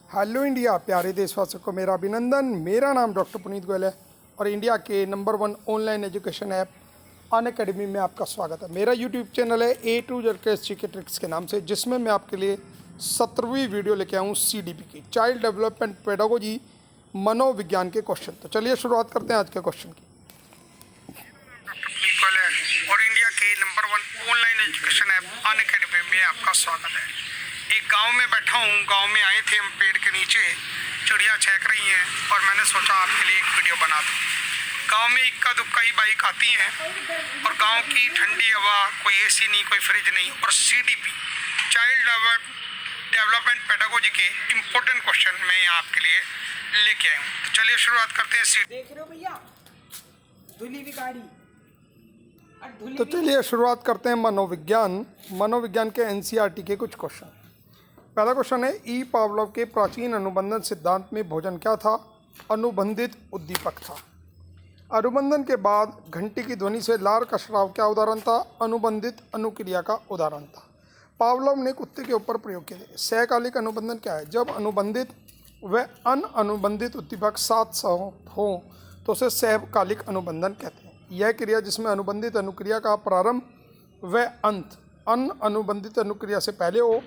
Hello India, प्यारे देशवासियों को मेरा अभिनंदन। मेरा नाम डॉक्टर पुनीत गोयल है और इंडिया के number 1 online education app Unacademy में आपका स्वागत है। मेरा यूट्यूब चैनल है A to Z केस के ट्रिक्स के नाम से, जिसमें मैं आपके लिए 17वीं वीडियो लेके आऊँ CDP की, चाइल्ड डेवलपमेंट पेडागोजी मनोविज्ञान के क्वेश्चन। तो चलिए शुरुआत करते हैं आज के क्वेश्चन की। और इंडिया के number 1 online education app Unacademy में आपका स्वागत है। एक गांव में बैठा हूँ, गांव में आए थे हम, पेड़ के नीचे चिड़िया चहक रही हैं और मैंने सोचा आपके लिए एक वीडियो बना दूँ। गांव में इक्का दुक्का ही बाइक आती हैं और गांव की ठंडी हवा, कोई AC नहीं, कोई फ्रिज नहीं, और CDP चाइल्ड डेवलपमेंट पेडागोजी के इम्पोर्टेंट क्वेश्चन मैं यहाँ आपके लिए लेके आया हूँ। तो चलिए शुरुआत करते हैं। देख रहे हो भैया, धुली भी गाड़ी। तो चलिए शुरुआत करते हैं मनोविज्ञान के NCERT के कुछ क्वेश्चन। पहला क्वेश्चन है, ई पावलोव के प्राचीन अनुबंधन सिद्धांत में भोजन क्या था? अनुबंधित उद्दीपक था। अनुबंधन के बाद घंटी की ध्वनि से लार का स्राव क्या उदाहरण था? अनुबंधित अनुक्रिया का उदाहरण था। पावलोव ने कुत्ते के ऊपर प्रयोग किए थे। सहकालिक अनुबंधन क्या है? जब अनुबंधित व अनुबंधित उद्दीपक साथ हो तो उसे सहकालिक अनुबंधन कहते हैं। यह क्रिया जिसमें अनुबंधित अनुक्रिया का प्रारंभ व अंत अनुबंधित अनुक्रिया से पहले हो,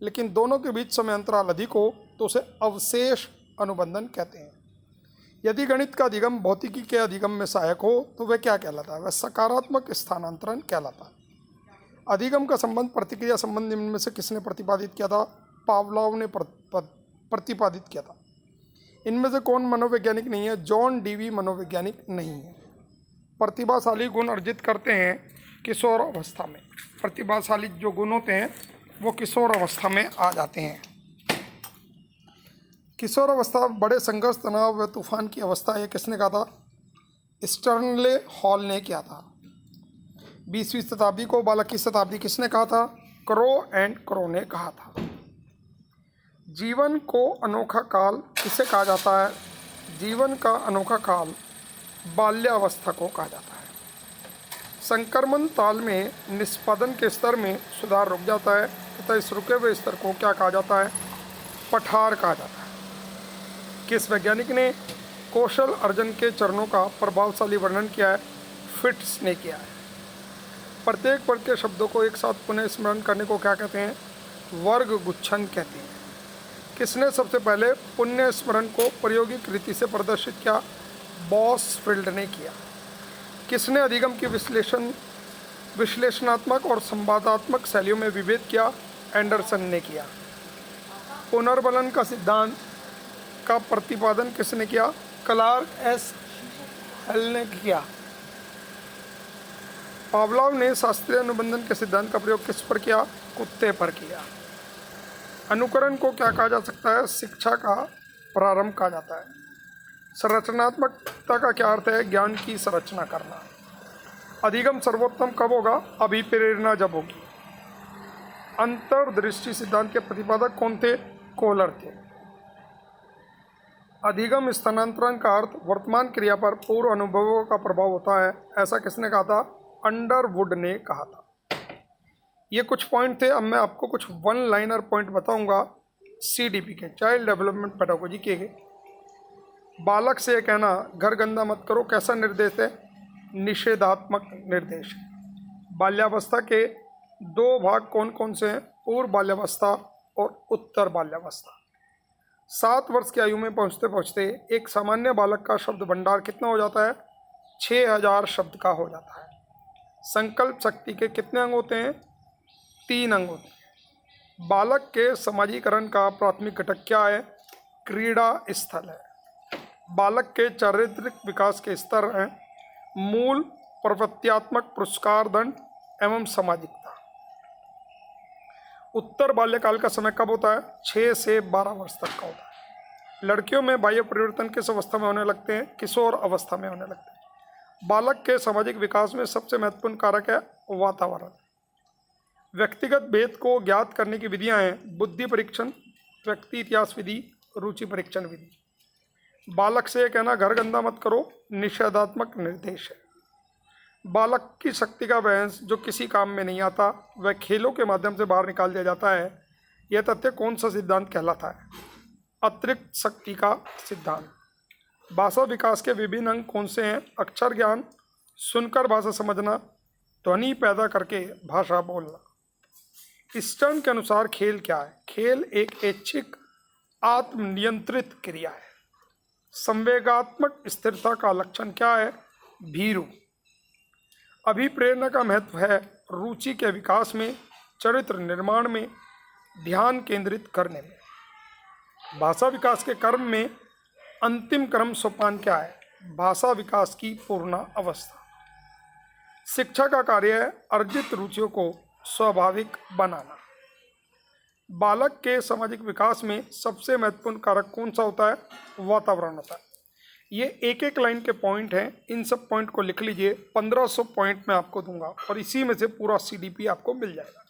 लेकिन दोनों के बीच समय अंतराल अधिक हो, तो उसे अवशेष अनुबंधन कहते हैं। यदि गणित का अधिगम भौतिकी के अधिगम में सहायक हो तो वह क्या कहलाता है? वह सकारात्मक स्थानांतरण कहलाता है। अधिगम का संबंध प्रतिक्रिया संबंध निम्न में से किसने प्रतिपादित किया था? पावलोव ने प्रतिपादित किया था। इनमें से कौन मनोवैज्ञानिक नहीं है? जॉन डीवी मनोवैज्ञानिक नहीं है। प्रतिभाशाली गुण अर्जित करते हैं किशोर अवस्था में। प्रतिभाशाली जो गुण होते हैं वो किशोर अवस्था में आ जाते हैं। किशोर अवस्था बड़े संघर्ष, तनाव व तूफान की अवस्था है। किसने कहा था? स्टर्नले हॉल ने किया था। 20वीं शताब्दी को बालक की शताब्दी किसने कहा था? क्रो एंड क्रो ने कहा था। जीवन को अनोखा काल किसे कहा जाता है? जीवन का अनोखा काल बाल्यावस्था को कहा जाता है। संक्रमण ताल में निष्पादन के स्तर में सुधार रुक जाता है तथा इस रुके हुए स्तर को क्या कहा जाता है? पठार कहा जाता है। किस वैज्ञानिक ने कौशल अर्जन के चरणों का प्रभावशाली वर्णन किया है? फिट्स ने किया है। प्रत्येक वर्ग के शब्दों को एक साथ पुनः स्मरण करने को क्या कहते हैं? वर्ग गुच्छन कहते हैं। किसने सबसे पहले पुण्य स्मरण को प्रायोगिक रीति से प्रदर्शित किया? बॉसफील्ड ने किया। किसने अधिगम की विश्लेषणात्मक और संवादात्मक शैलियों में विभेद किया? एंडरसन ने किया। पुनर्बलन का सिद्धांत का प्रतिपादन किसने किया? क्लार्क एस हेल ने किया। पावलोव ने शास्त्रीय अनुबंधन के सिद्धांत का प्रयोग किस पर किया? कुत्ते पर किया। अनुकरण को क्या कहा जा सकता है? शिक्षा का प्रारंभ कहा जाता है। संरचनात्मकता का क्या अर्थ है? ज्ञान की संरचना करना। अधिगम सर्वोत्तम कब होगा? अभिप्रेरणा जब होगी। अंतर्दृष्टि सिद्धांत के प्रतिपादक कौन थे? कोहलर थे। अधिगम स्थानांतरण का अर्थ वर्तमान क्रिया पर पूर्व अनुभवों का प्रभाव होता है, ऐसा किसने कहा था? अंडरवुड ने कहा था। ये कुछ पॉइंट थे। अब मैं आपको कुछ वन लाइनर पॉइंट बताऊंगा CDP के, चाइल्ड डेवलपमेंट पेडागोजी के। बालक से कहना घर गंदा मत करो कैसा निर्देश है? निषेधात्मक निर्देश। बाल्यावस्था के 2 भाग कौन कौन से हैं? पूर्व बाल्यावस्था और उत्तर बाल्यावस्था। 7 वर्ष की आयु में पहुँचते पहुँचते एक सामान्य बालक का शब्द भंडार कितना हो जाता है? 6000 शब्द का हो जाता है। संकल्प शक्ति के कितने अंग होते हैं? 3 अंग होते हैं। बालक के समाजीकरण का प्राथमिक घटक क्या है? क्रीड़ा स्थल है। बालक के चारित्रिक विकास के स्तर हैं मूल, प्रवृत्त्यात्मक, पुरस्कार, दंड एवं सामाजिकता। उत्तर बाल्यकाल का समय कब होता है? 6 से 12 वर्ष तक का होता है। लड़कियों में बाह्य परिवर्तन किस अवस्था में होने लगते हैं? किशोर अवस्था में होने लगते हैं। बालक के सामाजिक विकास में सबसे महत्वपूर्ण कारक है वातावरण। व्यक्तिगत भेद को ज्ञात करने की विधियां हैं बुद्धि परीक्षण, व्यक्ति इतिहास विधि, रुचि परीक्षण विधि। बालक से कहना घर गंदा मत करो निषेधात्मक निर्देश है। बालक की शक्ति का वंश जो किसी काम में नहीं आता वह खेलों के माध्यम से बाहर निकाल दिया जाता है। यह तथ्य कौन सा सिद्धांत कहलाता है? अतिरिक्त शक्ति का सिद्धांत। भाषा विकास के विभिन्न अंग कौन से हैं? अक्षर ज्ञान, सुनकर भाषा समझना, ध्वनि पैदा करके भाषा बोलना। स्टर्न के अनुसार खेल क्या है? खेल एक ऐच्छिक आत्मनियंत्रित क्रिया है। संवेगात्मक स्थिरता का लक्षण क्या है? भीरू। अभिप्रेरणा का महत्व है रुचि के विकास में, चरित्र निर्माण में, ध्यान केंद्रित करने में। भाषा विकास के क्रम में अंतिम क्रम सोपान क्या है? भाषा विकास की पूर्ण अवस्था। शिक्षा का कार्य है अर्जित रुचियों को स्वाभाविक बनाना। बालक के सामाजिक विकास में सबसे महत्वपूर्ण कारक कौन सा होता है? वातावरण होता है। ये एक एक लाइन के पॉइंट हैं, इन सब पॉइंट को लिख लीजिए। 1500 पॉइंट मैं आपको दूंगा और इसी में से पूरा CDP आपको मिल जाएगा।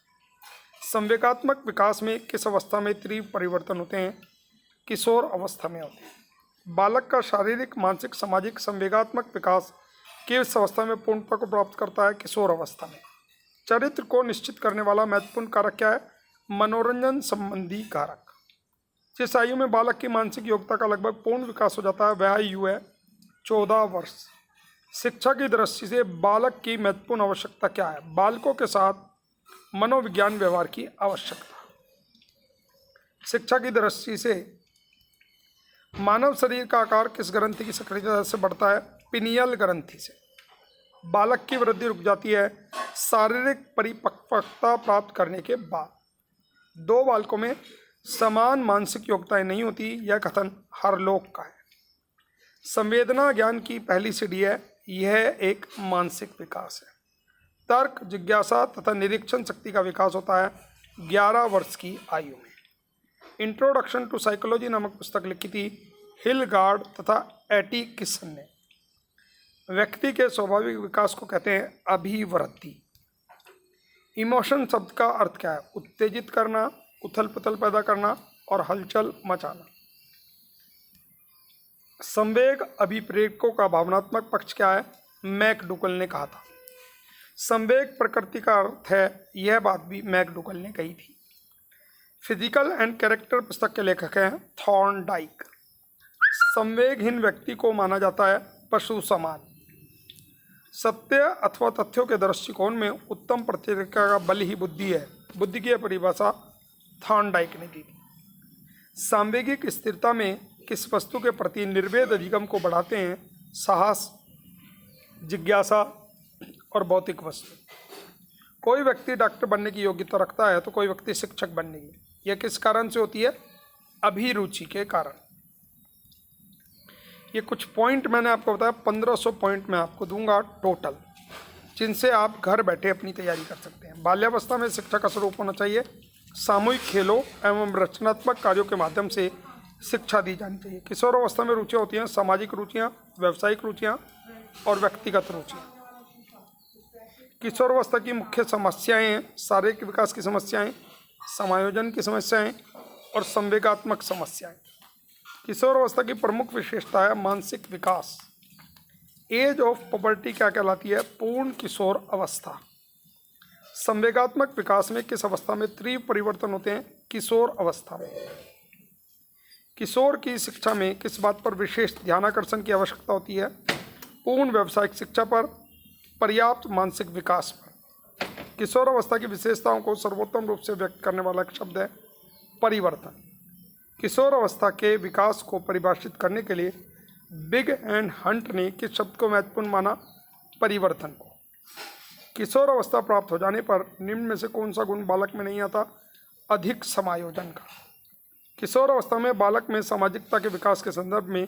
संवेगात्मक विकास में किस अवस्था में तीव्र परिवर्तन होते हैं? किशोर अवस्था में होते हैं। बालक का शारीरिक, मानसिक, सामाजिक, संवेगात्मक विकास किस अवस्था में पूर्णता को प्राप्त करता है? किशोर अवस्था में। चरित्र को निश्चित करने वाला महत्वपूर्ण कारक क्या है? मनोरंजन संबंधी कारक। जिस आयु में बालक की मानसिक योग्यता का लगभग पूर्ण विकास हो जाता है वह आयु है 14 वर्ष। शिक्षा की दृष्टि से बालक की महत्वपूर्ण आवश्यकता क्या है? बालकों के साथ मनोविज्ञान व्यवहार की आवश्यकता। शिक्षा की दृष्टि से मानव शरीर का आकार किस ग्रंथि की सक्रियता से बढ़ता है? पिनियल ग्रंथि से। बालक की वृद्धि रुक जाती है शारीरिक परिपक्वता प्राप्त करने के बाद। दो बालकों में समान मानसिक योग्यताएं नहीं होती, यह कथन हर लोक का है। संवेदना ज्ञान की पहली सीढ़ी है, यह एक मानसिक विकास है। तर्क, जिज्ञासा तथा निरीक्षण शक्ति का विकास होता है 11 वर्ष की आयु में। इंट्रोडक्शन टू साइकोलॉजी नामक पुस्तक लिखी थी हिलगार्ड तथा एटी किसन ने। व्यक्ति के स्वाभाविक विकास को कहते हैं अभिवृद्धि। इमोशन शब्द का अर्थ क्या है? उत्तेजित करना, उथल पुथल पैदा करना और हलचल मचाना। संवेग अभिप्रेरकों का भावनात्मक पक्ष क्या है? मैकडुगल ने कहा था। संवेग प्रकृति का अर्थ है, यह बात भी मैकडुगल ने कही थी। फिजिकल एंड कैरेक्टर पुस्तक के लेखक हैं थॉर्नडाइक। संवेगहीन व्यक्ति को माना जाता है पशु समान। सत्य अथवा तथ्यों के दृष्टिकोण में उत्तम प्रतिक्रिया का बल ही बुद्धि है। बुद्धि की परिभाषा थॉर्नडाइक ने दी थी। सांवेगिक स्थिरता में किस वस्तु के प्रति निर्वेद अधिगम को बढ़ाते हैं? साहस, जिज्ञासा और भौतिक वस्तु। कोई व्यक्ति डॉक्टर बनने की योग्यता रखता है तो कोई व्यक्ति शिक्षक बनने की। यह किस कारण से होती है? अभिरुचि के कारण। ये कुछ पॉइंट मैंने आपको बताया, 1500 पॉइंट मैं आपको दूंगा टोटल, जिनसे आप घर बैठे अपनी तैयारी कर सकते हैं। बाल्यावस्था में शिक्षा का स्वरूप होना चाहिए सामूहिक खेलों एवं रचनात्मक कार्यों के माध्यम से शिक्षा दी जानी चाहिए। किशोर अवस्था में रुचियाँ होती हैं सामाजिक रुचियाँ, व्यावसायिक रुचियाँ और व्यक्तिगत रुचियाँ। किशोर अवस्था की मुख्य समस्याएं हैं शारीरिक विकास की समस्याएं, समायोजन की समस्याएं और संवेगात्मक समस्याएं। किशोर अवस्था की प्रमुख विशेषता है मानसिक विकास। एज ऑफ पॉवर्टी क्या कहलाती है? पूर्ण किशोर अवस्था। संवेगात्मक विकास में किस अवस्था में तीव्र परिवर्तन होते हैं? किशोर अवस्था में। किशोर की शिक्षा में किस बात पर विशेष ध्यानाकर्षण की आवश्यकता होती है? पूर्ण व्यावसायिक शिक्षा पर, पर्याप्त मानसिक विकास पर। किशोर अवस्था की विशेषताओं को सर्वोत्तम रूप से व्यक्त करने वाला एक शब्द है परिवर्तन। किशोर अवस्था के विकास को परिभाषित करने के लिए बिग एंड हंट ने किस शब्द को महत्वपूर्ण माना? परिवर्तन को। किशोर अवस्था प्राप्त हो जाने पर निम्न में से कौन सा गुण बालक में नहीं आता? अधिक समायोजन का। किशोर अवस्था में बालक में सामाजिकता के विकास के संदर्भ में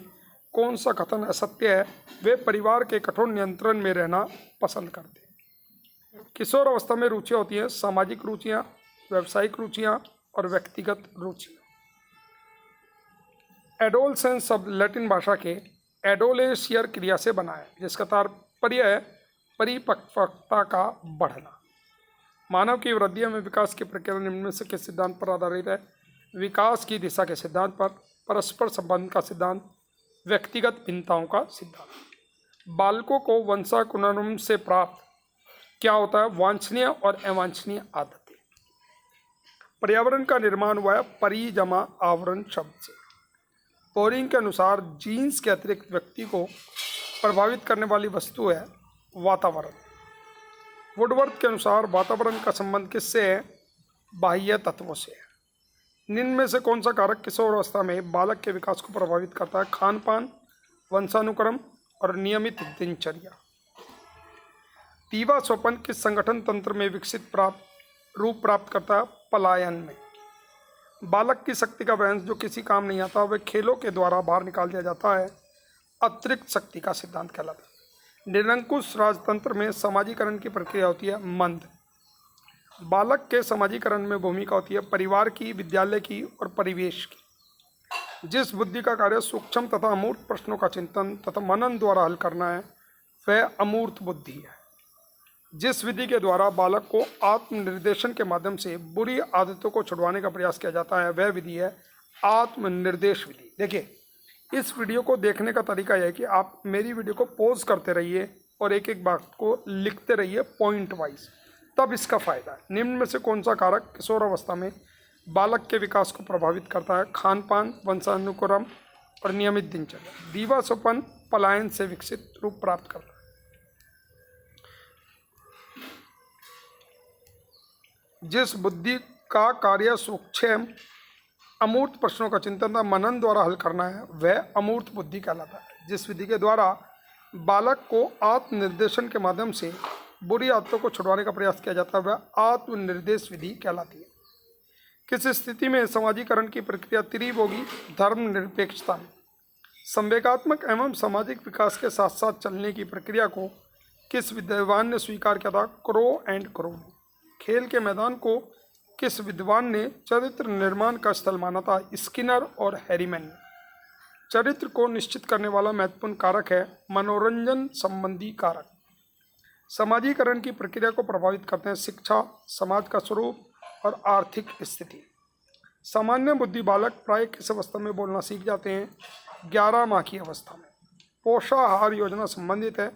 कौन सा कथन असत्य है? वे परिवार के कठोर नियंत्रण में रहना पसंद करते हैं। किशोर अवस्था में रुचियाँ होती हैं सामाजिक रुचियाँ, व्यावसायिक रुचियाँ और व्यक्तिगत रुचियाँ। एडोलसेंस शब्द लैटिन भाषा के एडोलेशियर क्रिया से बना है, जिसका तात्पर्य है परिपक्वता का बढ़ना। मानव की वृद्धि में विकास की प्रक्रिया निम्न में से किस सिद्धांत पर आधारित है? विकास की दिशा के सिद्धांत पर, परस्पर संबंध का सिद्धांत, व्यक्तिगत भिन्नताओं का सिद्धांत। बालकों को वंशानुक्रम से प्राप्त क्या होता है? वांछनीय और अवांछनीय आदतें। पर्यावरण का निर्माण हुआ है परि जमा आवरण शब्द से। बोरिंग के अनुसार जीन्स के अतिरिक्त व्यक्ति को प्रभावित करने वाली वस्तु है वातावरण। वुडवर्थ के अनुसार वातावरण का संबंध किससे है? बाह्य तत्वों से है। निम्न में से कौन सा कारक किशोरावस्था में बालक के विकास को प्रभावित करता है? खान पान, वंशानुक्रम और नियमित दिनचर्या। दीवा स्वपन किस संगठन तंत्र में विकसित रूप प्राप्त करता है? पलायन में। बालक की शक्ति का वंश जो किसी काम नहीं आता वह खेलों के द्वारा बाहर निकाल दिया जाता है। अतिरिक्त शक्ति का सिद्धांत कहलाता है। निरंकुश राजतंत्र में समाजीकरण की प्रक्रिया होती है मंद। बालक के समाजीकरण में भूमिका होती है परिवार की, विद्यालय की और परिवेश की। जिस बुद्धि का कार्य सूक्ष्म तथा अमूर्त प्रश्नों का चिंतन तथा मनन द्वारा हल करना है वह अमूर्त बुद्धि है। जिस विधि के द्वारा बालक को आत्मनिर्देशन के माध्यम से बुरी आदतों को छुड़वाने का प्रयास किया जाता है वह विधि है आत्मनिर्देश विधि। देखिए, इस वीडियो को देखने का तरीका यह है कि आप मेरी वीडियो को पॉज करते रहिए और एक एक बात को लिखते रहिए पॉइंट वाइज, तब इसका फायदा है। निम्न में से कौन सा कारक किशोरावस्था में बालक के विकास को प्रभावित करता है? खान पान, वंशानुक्रम और नियमित दिनचर्या। दीवा स्वपन पलायन से विकसित रूप प्राप्त करता है। जिस बुद्धि का कार्य सूक्ष्म अमूर्त प्रश्नों का चिंतन तथा मनन द्वारा हल करना है वह अमूर्त बुद्धि कहलाता है। जिस विधि के द्वारा बालक को आत्मनिर्देशन के माध्यम से बुरी आदतों को छुड़वाने का प्रयास किया जाता है वह आत्मनिर्देश विधि कहलाती है। किस स्थिति में समाजीकरण की प्रक्रिया तीव्र होगी? धर्मनिरपेक्षता में। संवेगात्मक एवं सामाजिक विकास के साथ साथ चलने की प्रक्रिया को किस विद्वान ने स्वीकार किया था? Crow and crow. खेल के मैदान को किस विद्वान ने चरित्र निर्माण का स्थल माना था? स्किनर और हैरीमैन ने। चरित्र को निश्चित करने वाला महत्वपूर्ण कारक है मनोरंजन संबंधी कारक। समाजीकरण की प्रक्रिया को प्रभावित करते हैं शिक्षा, समाज का स्वरूप और आर्थिक स्थिति। सामान्य बुद्धि बालक प्राय किस अवस्था में बोलना सीख जाते हैं? 11 माह की अवस्था में। पोषाहार योजना संबंधित है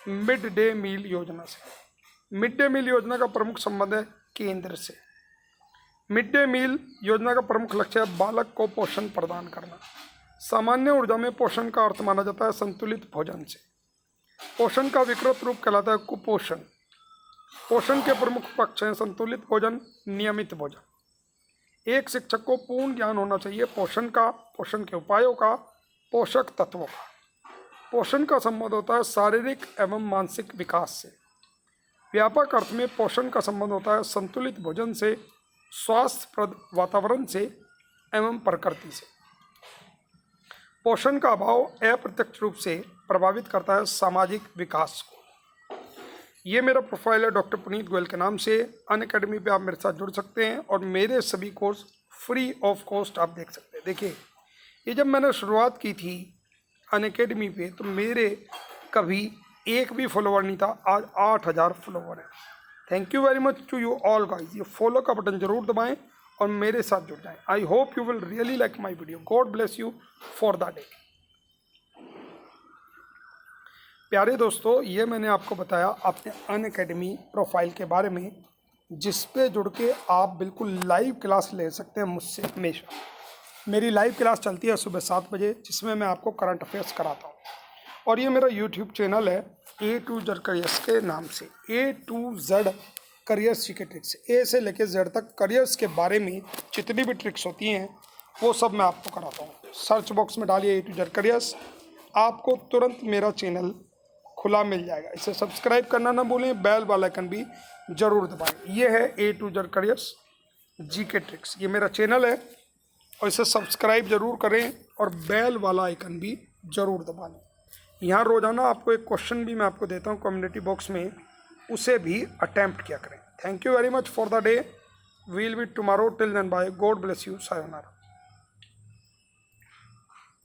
मिड डे मील योजना से। मिड डे मील योजना का प्रमुख संबंध है केंद्र से। मिड डे मील योजना का प्रमुख लक्ष्य है बालक को पोषण प्रदान करना। सामान्य ऊर्जा में पोषण का अर्थ माना जाता है संतुलित भोजन से। पोषण का विकृत रूप कहलाता है कुपोषण। पोषण के प्रमुख पक्ष हैं संतुलित भोजन, नियमित भोजन। एक शिक्षक को पूर्ण ज्ञान होना चाहिए पोषण का, पोषण के उपायों का, पोषक तत्वों का। पोषण का संबंध होता है शारीरिक एवं मानसिक विकास से। व्यापक अर्थ में पोषण का संबंध होता है संतुलित भोजन से, स्वास्थ्यप्रद वातावरण से एवं प्रकृति से। पोषण का अभाव अप्रत्यक्ष रूप से प्रभावित करता है सामाजिक विकास को। ये मेरा प्रोफाइल है डॉक्टर पुनीत गोयल के नाम से। अनअकैडमी पे आप मेरे साथ जुड़ सकते हैं और मेरे सभी कोर्स फ्री ऑफ कॉस्ट आप देख सकते हैं। देखिए, ये जब मैंने शुरुआत की थी अनअकैडमी पे तो मेरे कभी एक भी फॉलोवर नहीं था, आज 8000 फॉलोवर है। Thank you very much to you all guys. ये फॉलो का बटन जरूर दबाएं और मेरे साथ जुड़ जाएं। I hope you will really like my video. God bless you for the day. प्यारे दोस्तों, ये मैंने आपको बताया अपने अनअकैडमी प्रोफाइल के बारे में, जिस पे जुड़ के आप बिल्कुल लाइव क्लास ले सकते हैं मुझसे हमेशा। मेरी लाइव क्लास चलती है सुबह 7 बजे, जिसमें मैं आपको करंट अफेयर्स कराता हूँ। और ये मेरा यूट्यूब चैनल है A to Z करियर्स के नाम से। A to Z करियर्स की ट्रिक्स, ए से लेकर जेड तक करियर्स के बारे में जितनी भी ट्रिक्स होती हैं वो सब मैं आपको कराता हूँ। सर्च बॉक्स में डालिए A to Z करियर्स, आपको तुरंत मेरा चैनल खुला मिल जाएगा। इसे सब्सक्राइब करना ना भूलें, बेल वाला आइकन भी ज़रूर दबाएं। ये है A to Z careers GK tricks, ये मेरा चैनल है और इसे सब्सक्राइब ज़रूर करें और बेल वाला आइकन भी ज़रूर दबा लें। यहाँ रोज़ाना आपको एक क्वेश्चन भी मैं आपको देता हूँ कम्युनिटी बॉक्स में, उसे भी अटैम्प्ट किया करें। Thank you very much for the day. We'll be tomorrow, till then bye, God bless you, sayonara.